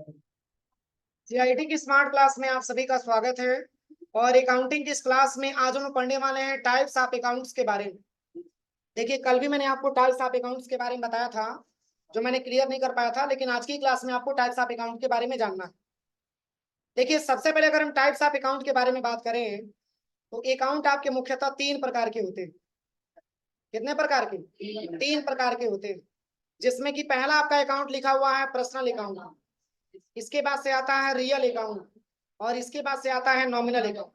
CIT की smart class में आप सभी का स्वागत है। और अकाउंटिंग की इस क्लास में आज हम पढ़ने वाले हैं टाइप्स ऑफ अकाउंट्स के बारे में। देखिए, कल भी मैंने आपको टाइप्स ऑफ अकाउंट्स के बारे में बताया था, जो मैंने क्लियर नहीं कर पाया था, लेकिन आज की क्लास में आपको टाइप्स ऑफ अकाउंट के बारे में जानना है। देखिए, सबसे पहले अगर हम टाइप्स ऑफ अकाउंट के बारे में बात करें तो अकाउंट आपके मुख्यतः तीन प्रकार के होते हैं। कितने प्रकार के? तीन प्रकार के होते हैं, जिसमें कि पहला आपका अकाउंट लिखा हुआ है पर्सनल अकाउंट, इसके बाद से आता है रियल अकाउंट, और इसके बाद से आता है नॉमिनल अकाउंट।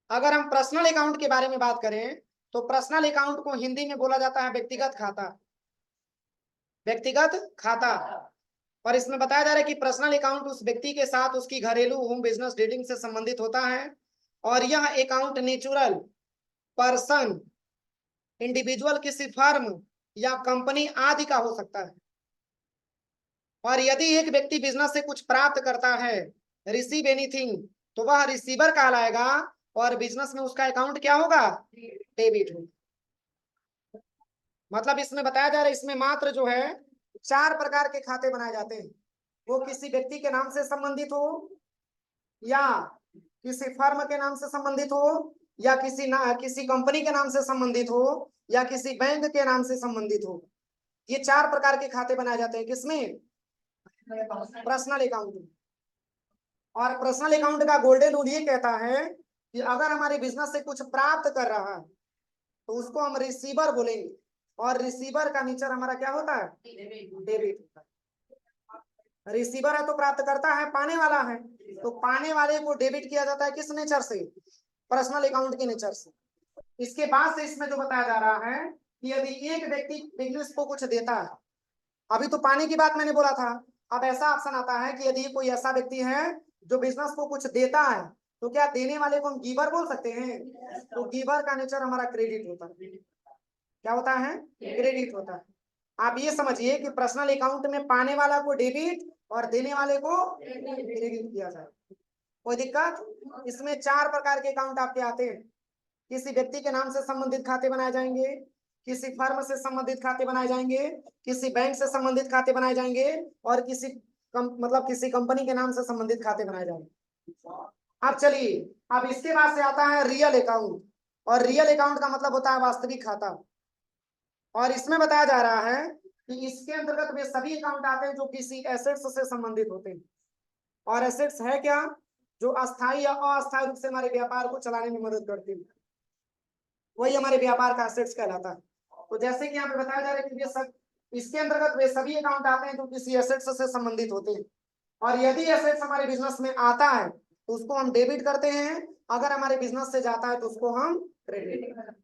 अगर हम पर्सनल अकाउंट के बारे में बात करें तो पर्सनल अकाउंट को हिंदी में बोला जाता है व्यक्तिगत खाता। व्यक्तिगत खाता। और इसमें बताया जा रहा है कि पर्सनल अकाउंट उस व्यक्ति के साथ उसकी घरेलू होम बिजनेस डीलिंग से संबंधित होता है, और यह अकाउंट नेचुरल पर्सन, इंडिविजुअल, किसी फर्म या कंपनी आदि का हो सकता है। और यदि एक व्यक्ति बिजनेस से कुछ प्राप्त करता है, रिसीव एनीथिंग, तो वह रिसीवर कहलाएगा, और बिजनेस में उसका अकाउंट क्या होगा? डेबिट होगा। मतलब इसमें बताया जा रहा है, इसमें मात्र जो है चार प्रकार के खाते बनाए जाते हैं। वो किसी व्यक्ति के नाम से संबंधित हो, या किसी फर्म के नाम से संबंधित हो, या किसी कंपनी के नाम से संबंधित हो, या किसी बैंक के नाम से संबंधित हो। ये चार प्रकार के खाते बनाए जाते हैं। किसमें? पर्सनल अकाउंट में। और पर्सनल अकाउंट का गोल्डन रूल ये कहता है कि अगर हमारे बिजनेस से कुछ प्राप्त कर रहा है तो उसको हम रिसीवर बोलेंगे, और रिसीवर का नेचर हमारा क्या होता है? डेबिट होता है। रिसीवर है तो प्राप्त करता है, पाने वाला है, तो पाने वाले को डेबिट किया जाता है। किस नेचर से? पर्सनल अकाउंट के नेचर से। इसके बाद से इसमें जो बताया जा रहा है कि यदि एक व्यक्ति बिजनेस को कुछ देता है, अभी तो पाने की बात मैंने बोला था, अब ऐसा ऑप्शन आता है कि यदि कोई ऐसा व्यक्ति है जो बिजनेस को कुछ देता है, तो क्या देने वाले को हम गीवर बोल सकते हैं? तो गीवर का नेचर हमारा क्रेडिट होता है। क्या होता है? क्रेडिट होता है। आप ये समझिए कि पर्सनल अकाउंट में पाने वाला को डेबिट और देने वाले को क्रेडिट किया जाए। कोई दिक्कत? इसमें चार प्रकार के अकाउंट आपके आते हैं। किसी व्यक्ति के नाम से संबंधित खाते बनाए जाएंगे, किसी फर्म से संबंधित खाते बनाए जाएंगे, किसी बैंक से संबंधित खाते बनाए जाएंगे, और मतलब किसी कंपनी के नाम से संबंधित खाते बनाए जाएंगे। अब चलिए, अब इसके बाद से आता है रियल अकाउंट, और रियल अकाउंट का मतलब होता है वास्तविक खाता। और इसमें बताया जा रहा है कि इसके अंतर्गत वे सभी अकाउंट आते हैं जो किसी एसेट्स से संबंधित होते हैं। और एसेट्स है क्या? जो अस्थायी या अस्थायी रूप से हमारे व्यापार को चलाने में मदद करती है, वही हमारे व्यापार का एसेट्स कहलाता है। तो जैसे कि यहाँ पे बताया जा रहा है कि ये सब, इसके अंतर्गत वे सभी अकाउंट आते हैं जो किसी एसेट्स से संबंधित होते हैं। और यदि एसेट्स हमारे बिजनेस में आता है तो उसको हम डेबिट करते हैं, अगर हमारे बिजनेस से जाता है तो उसको हम क्रेडिट करते हैं।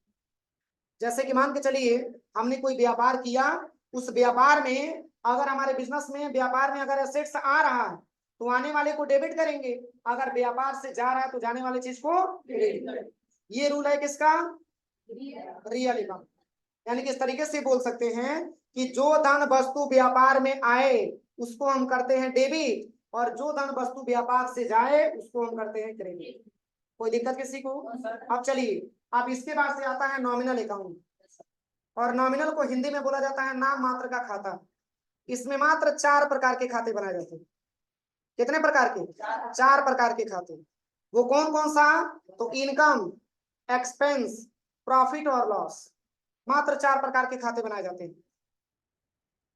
जैसे कि मान के चलिए, हमने कोई व्यापार किया, उस व्यापार में अगर हमारे बिजनेस में व्यापार में अगर एसेट्स आ रहा है तो आने वाले को डेबिट करेंगे, अगर व्यापार से जा रहा है तो जाने वाले चीज को क्रेडिट करेंगे। ये रूल है किसका? Real account. यानी कि इस तरीके से बोल सकते हैं कि जो धन वस्तु व्यापार में आए उसको हम करते हैं डेबिट, और जो धन वस्तु व्यापार से जाए उसको हम करते हैं क्रेडिट। कोई दिक्कत किसी को? अब चलिए, अब इसके बाद से आता है नॉमिनल अकाउंट, और नॉमिनल को हिंदी में बोला जाता है नाम मात्र का खाता। इसमें मात्र चार प्रकार के खाते बनाए जाते हैं। कितने प्रकार के? चार प्रकार के खाते। वो कौन कौन सा? तो इनकम, एक्सपेंस, प्रॉफिट और लॉस। मात्र चार प्रकार के खाते बनाए जाते हैं।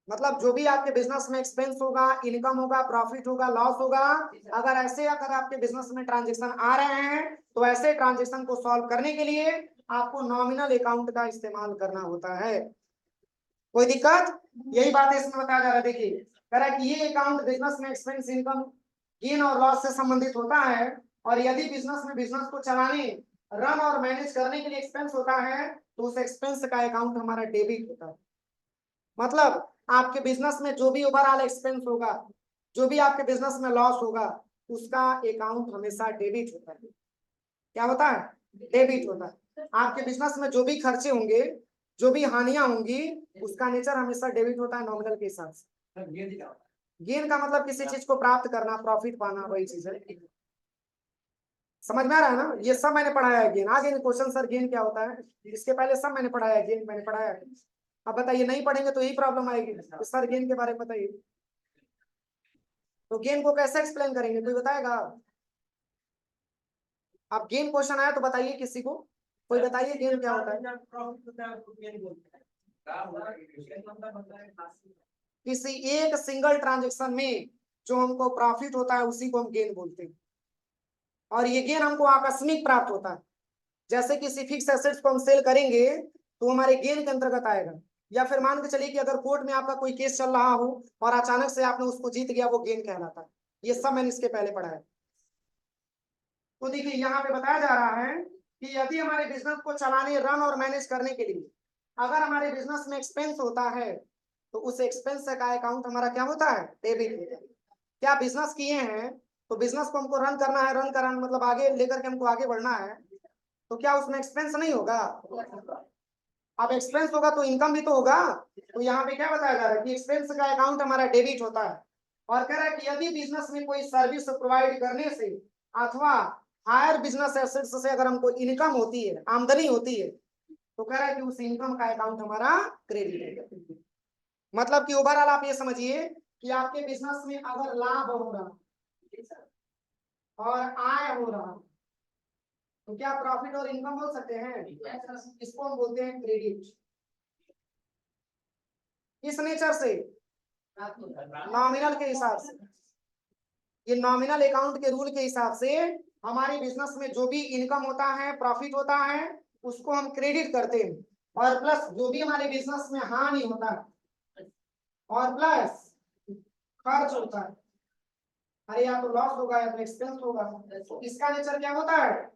मतलब जो भी आपके बिजनेस में एक्सपेंस होगा, इनकम होगा, प्रॉफिट होगा, लॉस होगा, अगर आपके बिजनेस में ट्रांजेक्शन आ रहे हैं तो ऐसे ट्रांजेक्शन को सॉल्व करने के लिए आपको नॉमिनल अकाउंट का इस्तेमाल करना होता है। कोई दिक्कत? यही बात है इसमें बताया जा रहा है। देखिए, कह रहा है कि ये अकाउंट बिजनेस में एक्सपेंस, इनकम, गेन और लॉस से संबंधित होता है, और यदि बिजनेस में बिजनेस को चलाने, रन और मैनेज करने के लिए एक्सपेंस होता है तो उस एक्सपेंस का अकाउंट हमारा डेबिट होता है। मतलब आपके बिजनेस में जो भी ओवरऑल एक्सपेंस होगा, जो भी आपके बिजनेस में लॉस होगा, उसका अकाउंट हमेशा डेबिट होता है। क्या होता है? डेबिट होता है। आपके बिजनेस में जो भी खर्चे होंगे, जो भी हानियां होंगी, उसका नेचर हमेशा डेबिट होता है नॉमिनल के हिसाब से। गेन का मतलब किसी चीज को प्राप्त करना, प्रॉफिट पाना, वही चीज है। समझ में आ रहा है ना? ये सब मैंने पढ़ाया है। गेन आगे क्वेश्चन, सर गेन क्या होता है, इसके पहले सब मैंने पढ़ाया है। गेन मैंने पढ़ाया है। अब बताइए, नहीं पढ़ेंगे तो यही प्रॉब्लम आएगी, तो सर गेन के बारे में बताइए। तो गेन को कैसे एक्सप्लेन करेंगे, कोई बताएगा? आप गेन क्वेश्चन आया तो बताइए किसी को, कोई बताइए गेन क्या होता है। किसी एक सिंगल ट्रांजेक्शन में जो हमको प्रॉफिट होता है उसी को हम गेन बोलते हैं, और ये गेन हमको आकस्मिक प्राप्त होता है। जैसे किसी फिक्स एसेट्स को हम सेल करेंगे तो हमारे गेन के अंतर्गत आएगा, या फिर मान के चलिए कि अगर कोर्ट में आपका कोई केस चल रहा हो और अचानक से आपने उसको जीत गया, वो गेन कहलाता है। ये सब मैंने इसके पहले पढ़ा है। तो देखिए यहाँ पे बताया जा रहा है कि यदि हमारे बिजनेस को चलाने, रन और मैनेज करने के लिए अगर हमारे बिजनेस में एक्सपेंस होता है तो उस एक्सपेंस का अकाउंट हमारा क्या होता है, डेबिट होता है। क्या बिजनेस किए हैं तो बिजनेस को हमको रन करना है, रन कराना मतलब आगे लेकर के हमको आगे बढ़ना है, तो क्या उसमें एक्सपेंस नहीं होगा? अब एक्सपेंस होगा तो इनकम भी तो होगा। तो यहाँ पे क्या बताया जा रहा है कि एक्सपेंस का अकाउंट हमारा डेबिट होता है, और कह रहा है कि यदि बिजनेस में कोई सर्विस प्रोवाइड करने से अथवा हायर बिजनेस एसेट्स से अगर हमको इनकम होती है, आमदनी होती है, तो कह रहा है कि उस इनकम का अकाउंट हमारा क्रेडिट है। मतलब कि ओवरऑल आप ये समझिए कि आपके बिजनेस में अगर लाभ हो रहा और आय हो रहा तो क्या प्रॉफिट और इनकम बोल सकते हैं? इसको हम बोलते हैं क्रेडिट। किस नेचर से? नॉमिनल के हिसाब से। ये नॉमिनल अकाउंट के रूल के हिसाब से हमारे बिजनेस में जो भी इनकम होता है, प्रॉफिट होता है, उसको हम क्रेडिट करते हैं, और प्लस जो भी हमारे बिजनेस में हानि होता है और प्लस खर्च होता है, अरे या तो लॉस होगा या तो एक्सपेंस होगा, तो इसका नेचर क्या होता है?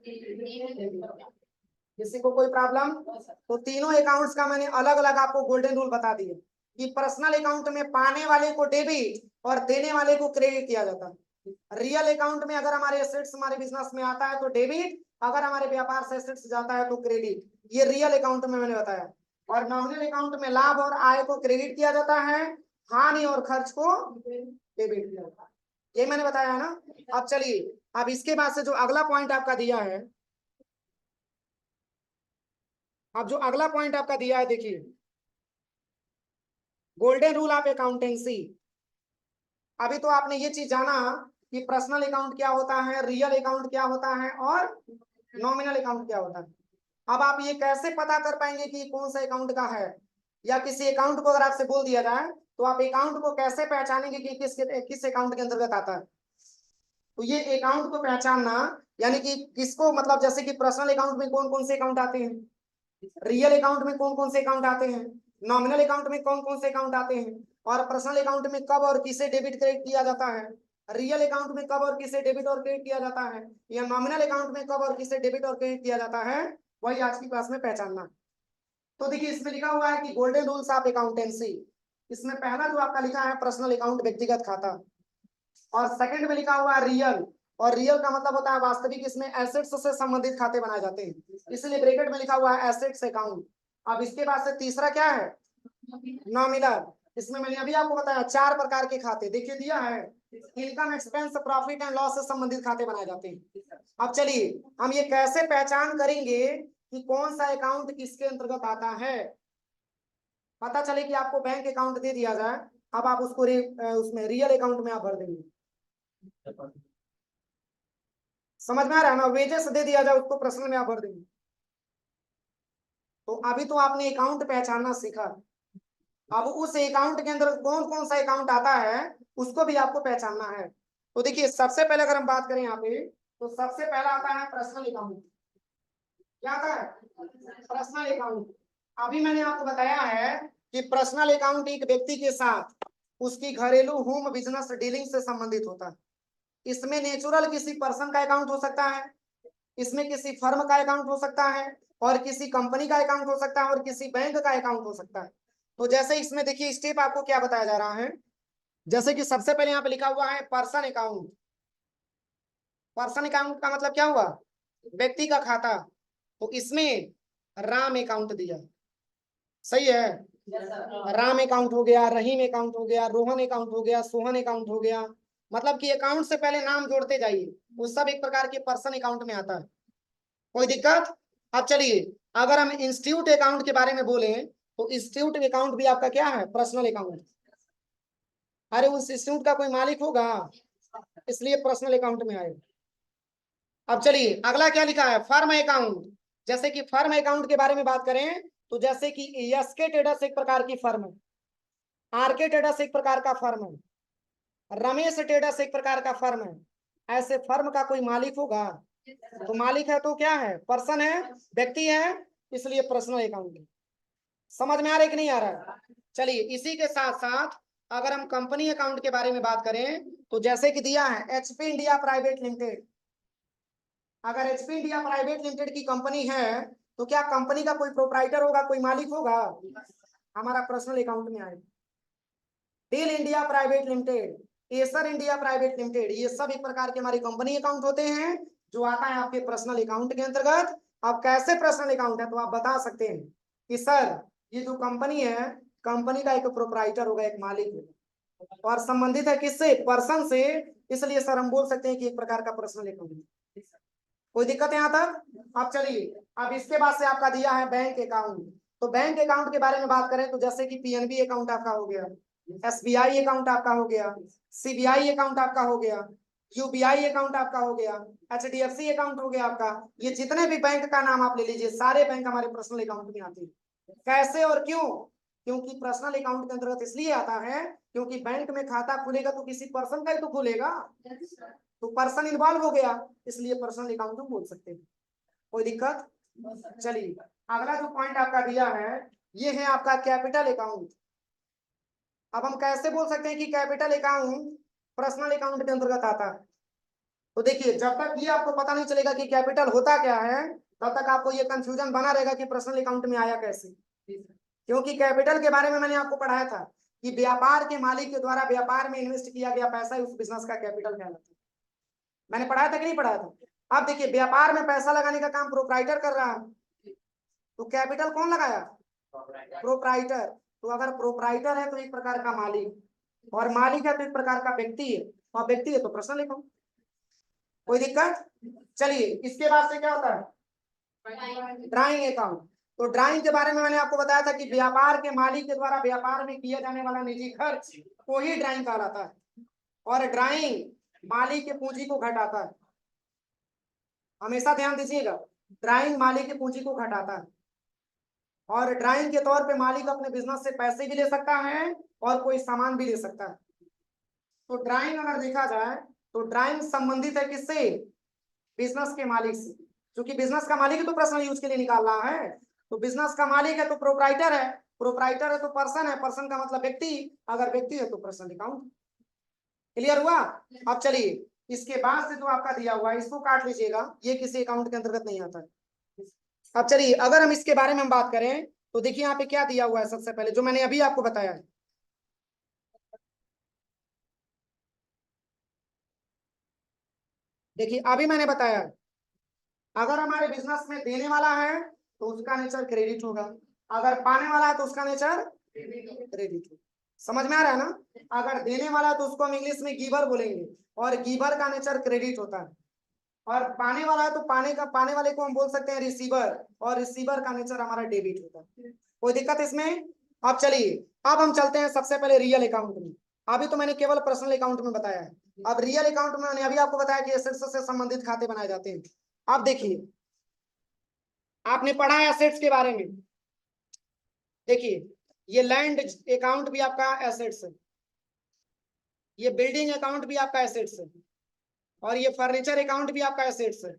किसी को कोई प्रॉब्लम? तो तीनों अकाउंट्स का मैंने अलग अलग आपको गोल्डन रूल बता दिए कि पर्सनल अकाउंट में पाने वाले को डेबिट और देने वाले को क्रेडिट किया जाता है। रियल अकाउंट में अगर हमारे एसेट्स हमारे बिजनेस में आता है तो डेबिट, अगर हमारे व्यापार से एसेट्स जाता है तो क्रेडिट। ये रियल अकाउंट में मैंने बताया। और नॉमिनल अकाउंट में लाभ और आय को क्रेडिट किया जाता है, हानि और खर्च को डेबिट किया जाता है। ये मैंने बताया है ना। अब चलिए, अब इसके बाद से जो अगला पॉइंट आपका दिया है, अब जो अगला पॉइंट आपका दिया है देखिए, गोल्डन रूल ऑफ अकाउंटेंसी। अभी तो आपने ये चीज जाना कि पर्सनल अकाउंट क्या होता है, रियल अकाउंट क्या होता है और नॉमिनल अकाउंट क्या होता है। अब आप ये कैसे पता कर पाएंगे कि कौन सा अकाउंट का है, या किसी अकाउंट को अगर आपसे बोल दिया जाए तो आप अकाउंट को कैसे पहचानेंगे कि किस अकाउंट के अंतर्गत आता है। तो ये अकाउंट को पहचानना यानी कि किसको, मतलब जैसे कि पर्सनल अकाउंट में कौन कौन से अकाउंट आते हैं, रियल अकाउंट में कौन कौन से अकाउंट आते हैं, नॉमिनल अकाउंट में कौन कौन से अकाउंट आते हैं, और पर्सनल अकाउंट में कब और किसे डेबिट क्रेडिट किया जाता है, रियल अकाउंट में कब और किसे डेबिट और क्रेडिट किया जाता है, या नॉमिनल अकाउंट में कब और किसे डेबिट और क्रेडिट किया जाता है, वही आज की क्लास में पहचानना। तो देखिए इसमें लिखा हुआ है कि गोल्डन रूल्स ऑफ अकाउंटेंसी। इसमें पहला जो आपका लिखा है पर्सनल अकाउंट, व्यक्तिगत खाता, और सेकंड में लिखा हुआ है रियल, और रियल का मतलब होता है वास्तविक। इसमें एसेट्स से संबंधित खाते बनाए जाते हैं, इसलिए ब्रैकेट में लिखा हुआ है एसेट्स अकाउंट। अब इसके बाद से तीसरा क्या है, नॉमिनल। इसमें मैंने अभी आपको बताया 4 प्रकार के खाते देखिए दिया है, income, expense, profit and loss से संबंधित खाते बनाए जाते हैं। अब चलिए हम ये कैसे पहचान करेंगे कि कौन सा अकाउंट किसके अंतर्गत आता है। पता चले कि आपको बैंक अकाउंट दे दिया जाए, अब आप उसको उसमें रियल अकाउंट में आप भर देंगे, समझ में आ रहा है ना। वेजेस दे दिया जाए उसको पर्सनल में आप भर देंगे। तो अभी तो आपने अकाउंट पहचानना सीखा, अब उस अकाउंट के अंदर कौन कौन सा अकाउंट आता है उसको भी आपको पहचानना है। तो देखिए सबसे पहले अगर हम बात करें यहाँ पे, तो सबसे पहला आता है पर्सनल अकाउंट। क्या आता है? Personal account. अभी मैंने आपको बताया है कि पर्सनल अकाउंट एक व्यक्ति के साथ उसकी घरेलू होम बिजनेस डीलिंग से संबंधित होता है। इसमें नेचुरल किसी पर्सन का अकाउंट हो सकता है, इसमें किसी फर्म का अकाउंट हो सकता है, और किसी कंपनी का अकाउंट हो सकता है, और किसी बैंक का अकाउंट हो सकता है। तो जैसे इसमें देखिए स्टेप आपको क्या बताया जा रहा है, जैसे कि सबसे पहले यहाँ पे लिखा हुआ है पर्सन अकाउंट। पर्सन अकाउंट का मतलब क्या हुआ, व्यक्ति का खाता। तो इसमें राम अकाउंट दिया, सही है। राम अकाउंट हो गया, रहीम अकाउंट हो गया, रोहन अकाउंट हो गया, सोहन अकाउंट हो गया। मतलब कि अकाउंट से पहले नाम जोड़ते जाइए, वो सब एक प्रकार के पर्सन अकाउंट में आता है। कोई दिक्कत? अब चलिए अगर हम इंस्टीट्यूट अकाउंट के बारे में बोले तो इंस्टीट्यूट अकाउंट भी आपका क्या है, पर्सनल अकाउंट। अरे उस इंस्टीट्यूट का कोई मालिक होगा, इसलिए पर्सनल अकाउंट में आएगा। अब चलिए अगला क्या लिखा है, फर्म अकाउंट। जैसे कि फर्म अकाउंट के बारे में बात करें तो जैसे कि एसके ट्रेडर्स एक प्रकार की फर्म है, आरके ट्रेडर्स एक प्रकार का फर्म है, रमेश ट्रेडर्स एक प्रकार का फर्म है। ऐसे फर्म का कोई मालिक होगा? तो मालिक है तो क्या है, पर्सन है, व्यक्ति है, इसलिए पर्सनल अकाउंट है। समझ में आ रहा है कि नहीं आ रहा है? चलिए इसी के साथ साथ अगर हम कंपनी अकाउंट के बारे में बात करें तो जैसे कि दिया है एचपी इंडिया प्राइवेट लिमिटेड। अगर एचपी इंडिया प्राइवेट लिमिटेड की कंपनी है तो क्या कंपनी का कोई प्रोप्राइटर होगा, कोई मालिक होगा? हमारा पर्सनल अकाउंट में आएगा। Dell India private limited, Acer India private limited, ये सब एक प्रकार के हमारी कंपनी अकाउंट होते हैं जो आता है आपके पर्सनल अकाउंट के अंतर्गत। अब कैसे पर्सनल अकाउंट है तो आप बता सकते हैं कि सर ये जो कंपनी है, कंपनी का एक प्रोप्राइटर होगा, एक मालिक होगा और संबंधित है किससे, पर्सन से, इसलिए सर हम बोल सकते हैं कि एक प्रकार का पर्सनल अकाउंट है। कोई दिक्कत है यहाँ तक? अब चलिए अब इसके बाद से आपका दिया है बैंक अकाउंट। तो बैंक अकाउंट के बारे में बात करें तो जैसे कि पीएनबी अकाउंट आपका हो गया, एसबीआई अकाउंट आपका हो गया, सीबीआई अकाउंट आपका हो गया, यूबीआई अकाउंट आपका हो गया, एचडीएफसी अकाउंट हो गया आपका। ये जितने भी बैंक का नाम आप ले लीजिए, सारे बैंक हमारे पर्सनल अकाउंट में आते हैं। कैसे और क्यों? क्योंकि पर्सनल अकाउंट के अंतर्गत इसलिए आता है क्योंकि बैंक में खाता खुलेगा तो किसी पर्सन का ही तो खुलेगा, तो पर्सन इन्वॉल्व हो गया, इसलिए पर्सनल अकाउंट हम बोल सकते हैं। कोई दिक्कत? चलिए अगला जो पॉइंट आपका दिया है ये है आपका कैपिटल अकाउंट। अब हम कैसे बोल सकते हैं कि कैपिटल अकाउंट पर्सनल अकाउंट के अंतर्गत आता है? तो देखिए जब तक ये आपको पता नहीं चलेगा कि कैपिटल होता क्या है तब तक आपको ये कंफ्यूजन बना रहेगा कि पर्सनल अकाउंट में आया कैसे। क्योंकि कैपिटल के बारे में मैंने आपको पढ़ाया था कि व्यापार के मालिक के द्वारा व्यापार में इन्वेस्ट किया गया पैसा ही उस बिजनेस का कैपिटल कहलाता है। मैंने पढ़ाया था कि नहीं पढ़ाया था? अब देखिए व्यापार में पैसा लगाने का काम प्रोप्राइटर कर रहा है, तो कैपिटल कौन लगाया, प्रोप्राइटर। तो अगर प्रोप्राइटर है तो एक प्रकार का मालिक, और मालिक है तो एक प्रकार का व्यक्ति है, और व्यक्ति है तो पर्सनल अकाउंट। कोई दिक्कत? चलिए इसके बाद से क्या होता है, ड्राइंग अकाउंट। तो ड्राइंग के बारे में मैंने आपको बताया था कि व्यापार के मालिक के द्वारा व्यापार में किया जाने वाला निजी खर्च को ही ड्राइंग कहलाता है, और ड्राइंग मालिक की पूंजी को घटाता है। हमेशा ध्यान दीजिएगा, ड्राइंग मालिक की पूंजी को घटाता है, और ड्राइंग के तौर पे मालिक अपने बिजनेस से पैसे भी ले सकता है और कोई सामान भी ले सकता है। तो ड्राइंग अगर देखा जाए तो ड्राइंग संबंधित है किससे, बिजनेस के मालिक से। क्योंकि बिजनेस का मालिक ही तो पर्सनल यूज के लिए निकाल रहा है, तो बिजनेस का मालिक है तो प्रोप्राइटर है, प्रोप्राइटर है तो पर्सन है, पर्सन का मतलब व्यक्ति, अगर व्यक्ति है तो पर्सनल अकाउंट। क्लियर हुआ? अब चलिए इसके बाद से जो आपका दिया हुआ है इसको काट लीजिएगा, ये किसी अकाउंट के अंतर्गत नहीं आता है। अब चलिए अगर हम इसके बारे में हम बात करें तो देखिए यहाँ पे क्या दिया हुआ है, सबसे पहले जो मैंने अभी आपको बताया है। देखिए अभी मैंने बताया है, अगर हमारे बिजनेस में देने वाला है तो उसका नेचर क्रेडिट होगा, अगर पाने वाला है तो उसका नेचर क्रेडिट होगा। समझ में आ रहा है ना? अगर देने वाला है तो उसको हम इंग्लिश में गिवर बोलेंगे, और गिवर का नेचर क्रेडिट होता है। और पाने वाला है तो पाने वाले को हम बोल सकते हैं रिसीवर, और रिसीवर का नेचर हमारा डेबिट होता है। कोई दिक्कत इसमें? अब चलिए अब हम चलते हैं सबसे पहले रियल अकाउंट में। अभी तो मैंने केवल पर्सनल अकाउंट में बताया है, अब रियल अकाउंट में मैंने अभी आपको बताया कि एसेट्स से संबंधित खाते बनाए जाते हैं। अब देखिए आपने पढ़ा है एसेट्स के बारे में, देखिए ये लैंड अकाउंट भी आपका एसेट्स है, ये बिल्डिंग अकाउंट भी आपका एसेट्स है, और ये फर्नीचर अकाउंट भी आपका एसेट्स है,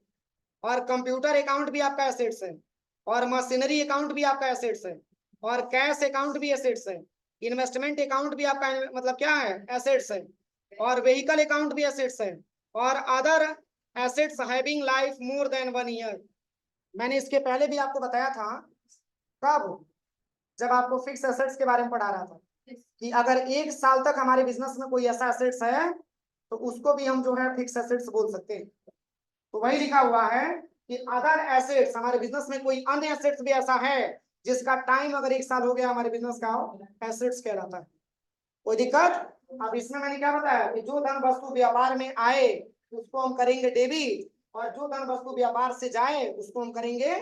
और कंप्यूटर अकाउंट भी आपका एसेट्स है, और मशीनरी अकाउंट भी आपका एसेट्स है, और कैश अकाउंट भी एसेट्स है, इन्वेस्टमेंट अकाउंट भी आपका मतलब क्या है, एसेट्स है, और व्हीकल अकाउंट भी एसेट्स है, और other assets having life more than 1 year. मैंने इसके पहले भी आपको बताया था, कब, जब आपको फिक्स एसेट्स के बारे में पढ़ा रहा था कि अगर 1 साल तक हमारे बिजनेस में कोई ऐसा एसेट्स है तो उसको भी हम जो है फिक्स एसेट्स बोल सकते हैं। तो वही लिखा हुआ है कि अदर एसेट्स, हमारे बिजनेस में कोई अन्य एसेट्स भी ऐसा है जिसका टाइम अगर 1 साल हो गया हमारे बिजनेस का, एसेट्स कहलाता है। कोई दिक्कत? अब इसमें मैंने क्या बताया कि जो धन वस्तु व्यापार में आए उसको हम करेंगे डेबिट, और जो धन वस्तु व्यापार से जाए उसको हम करेंगे।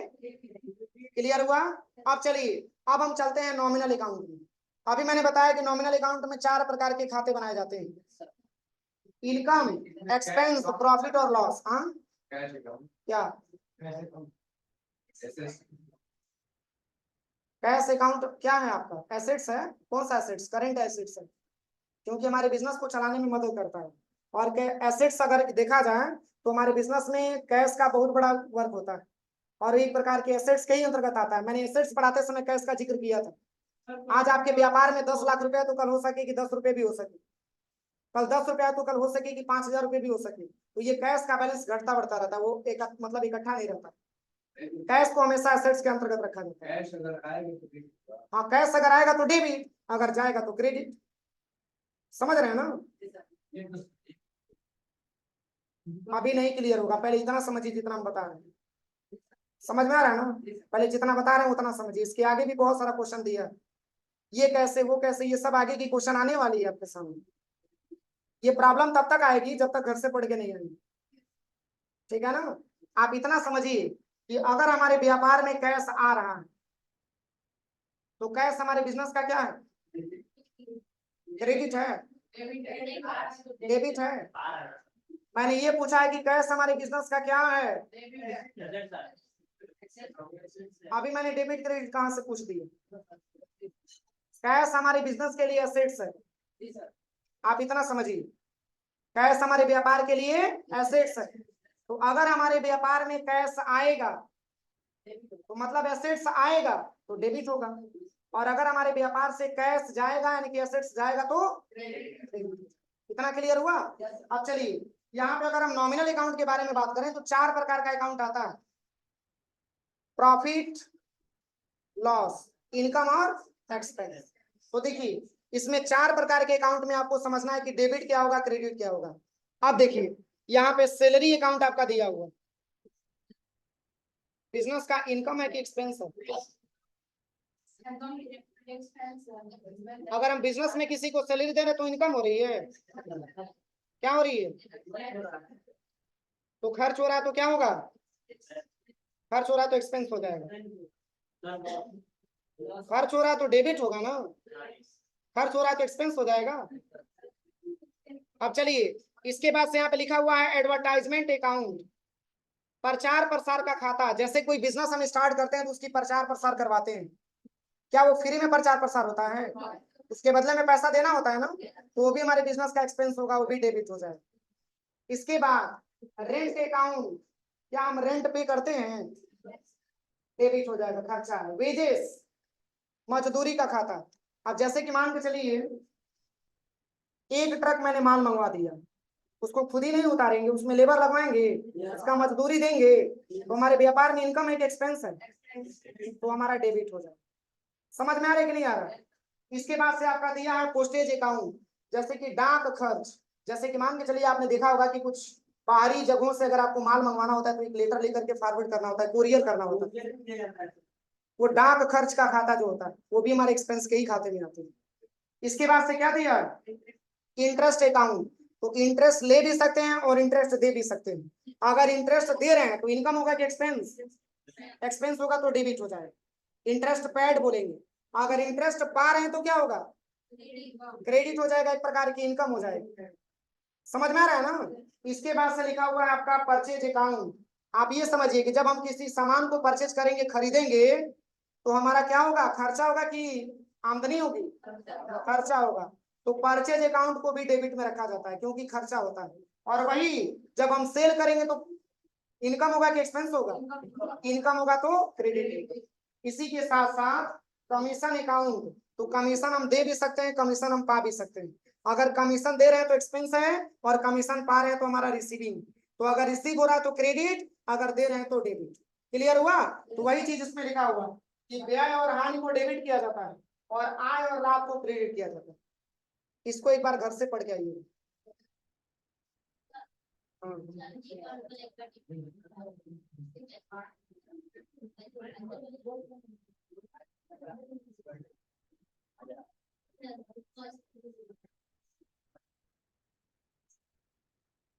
क्लियर हुआ? अब चलिए अब हम चलते हैं नॉमिनल अकाउंट में। अभी मैंने बताया कि नॉमिनल अकाउंट में 4 प्रकार के खाते बनाए जाते हैं। इनकम, एक्सपेंस, प्रॉफिट और लॉस। हाँ क्या कैश अकाउंट क्या है आपका? एसेट्स है। कौन सा एसेट्स? करेंट एसेट्स है, क्योंकि हमारे बिजनेस को चलाने में मदद करता है। और एसेट्स अगर देखा जाए तो हमारे बिजनेस में कैश का बहुत बड़ा वर्क होता है, और एक प्रकार के एसेट्स के ही अंतर्गत आता है। मैंने एसेट्स पढ़ाते समय कैश का जिक्र किया था। आज आपके व्यापार में 10 लाख रुपया तो कल हो सके कि 10 रुपए भी हो सके, कल 10 रुपया तो कल हो सके कि 5,000 रुपये भी हो सके। तो ये कैश का बैलेंस घटता बढ़ता रहता है, वो एक मतलब इकट्ठा नहीं रहता। कैश को हमेशा एसेट्स के अंतर्गत रखा जाता है। हाँ, कैश अगर आएगा तो डेबिट, अगर जाएगा तो क्रेडिट। समझ रहे हैं ना? अभी नहीं क्लियर होगा, पहले इतना समझिए जितना हम बता रहे हैं। समझ में आ रहा है ना? पहले जितना बता रहे हैं उतना समझिए, इसके आगे भी बहुत सारा क्वेश्चन दिया है। ये कैसे, वो कैसे, ये सब आगे की क्वेश्चन आने वाली है आपके सामने। ये प्रॉब्लम तब तक आएगी जब तक घर से पढ़ के नहीं आएगी। ठीक है ना? आप इतना समझिए कि अगर हमारे व्यापार में कैश आ रहा है तो कैश हमारे बिजनेस का क्या है? क्रेडिट है, डेबिट है। मैंने ये पूछा है कि कैश हमारे बिजनेस का क्या है? अभी मैंने डेबिट क्रेडिट कहाँ से पूछ दिया? कैश हमारे बिजनेस के लिए एसेट्स है। आप इतना समझिए, कैश हमारे व्यापार के लिए एसेट्स है। तो अगर हमारे व्यापार में कैश आएगा तो मतलब एसेट्स आएगा तो डेबिट होगा, और अगर हमारे व्यापार से कैश जाएगा यानी कि एसेट्स जाएगा तो क्रेडिट। इतना क्लियर हुआ? अब चलिए, यहाँ पे अगर हम नॉमिनल अकाउंट के बारे में बात करें तो 4 प्रकार का अकाउंट आता है: प्रॉफिट, लॉस, इनकम और एक्सपेंस। तो देखिए, इसमें 4 प्रकार के अकाउंट में आपको समझना है कि डेबिट क्या होगा, क्रेडिट क्या होगा। अब देखिए, यहाँ पे सैलरी अकाउंट आपका दिया हुआ, बिजनेस का इनकम है कि एक्सपेंस है? अगर हम बिजनेस में किसी को सैलरी दे रहे तो इनकम हो रही है, क्या हो रही है? तो खर्च हो रहा है तो क्या होगा? खर्च हो रहा है तो एक्सपेंस हो जाएगा। खर्च हो रहा है तो डेबिट होगा ना, खर्च हो रहा है तो एक्सपेंस हो जाएगा। अब चलिए, इसके बाद से यहाँ पे लिखा हुआ है एडवर्टाइजमेंट अकाउंट, प्रचार प्रसार का खाता। जैसे कोई बिजनेस हम स्टार्ट करते हैं तो उसकी प्रचार प्रसार करवाते हैं, क्या वो फ्री में प्रचार प्रसार होता है? उसके बदले में पैसा देना होता है ना, तो वो भी हमारे बिजनेस का एक्सपेंस होगा, वो भी डेबिट हो जाए। इसके बाद रेंट अकाउंट, क्या हम रेंट पे करते हैं? डेबिट हो जाएगा, खर्चा है। वेजेस, मजदूरी का खाता। अब जैसे कि मान के चलिए, एक ट्रक मैंने माल मंगवा दिया, उसको खुद ही नहीं उतारेंगे, उसमें लेबर लगवाएंगे, उसका मजदूरी देंगे, तो हमारे व्यापार में इनकम है कि एक्सपेंस है? तो हमारा डेबिट हो जाए। समझ में आ रहा है कि नहीं आ रहा है? इसके बाद से आपका दिया है पोस्टेज अकाउंट, जैसे कि डाक खर्च। जैसे कि मान के चलिए, आपने देखा होगा कि कुछ बाहरी जगहों से अगर आपको माल मंगवाना होता है तो एक लेटर लेकर के फॉरवर्ड करना होता है, कुरियर करना होता है। वो डाक खर्च का खाता जो होता है वो भी हमारे एक्सपेंस के ही खाते में आते हैं। इसके बाद से क्या दिया? Interest account. तो इंटरेस्ट ले भी सकते हैं और इंटरेस्ट दे भी सकते हैं। अगर इंटरेस्ट दे रहे हैं तो इनकम होगा कि एक्सपेंस? एक्सपेंस होगा तो डेबिट हो जाएगा। इंटरेस्ट पेड बोलेंगे। अगर इंटरेस्ट पा रहे हैं तो क्या होगा? क्रेडिट हो जाएगा, एक प्रकार की इनकम हो जाएगी। समझ में आ रहा है ना? इसके बाद से लिखा हुआ है आपका परचेज अकाउंट। आप ये समझिए कि जब हम किसी सामान को परचेज करेंगे, खरीदेंगे, तो हमारा क्या होगा? खर्चा होगा कि आमदनी होगी? खर्चा होगा। तो परचेज अकाउंट को भी डेबिट में रखा जाता है क्योंकि खर्चा होता है। और वही जब हम सेल करेंगे तो इनकम होगा कि एक्सपेंस होगा? इनकम होगा तो क्रेडिट होगा। इसी के साथ साथ कमीशन अकाउंट। तो कमीशन हम दे भी सकते हैं, कमीशन हम पा भी सकते हैं। अगर कमीशन दे रहे हैं तो एक्सपेंस है, और कमीशन पा रहे हैं तो हमारा रिसीविंग। तो अगर रिसीव हो रहा है तो क्रेडिट, अगर दे रहे हैं तो डेबिट। क्लियर हुआ? तो वही चीज इसमें लिखा हुआ कि व्यय और हानि को डेबिट किया जाता है और आय और लाभ को क्रेडिट किया जाता है। इसको एक बार घर से पढ़ के आइए।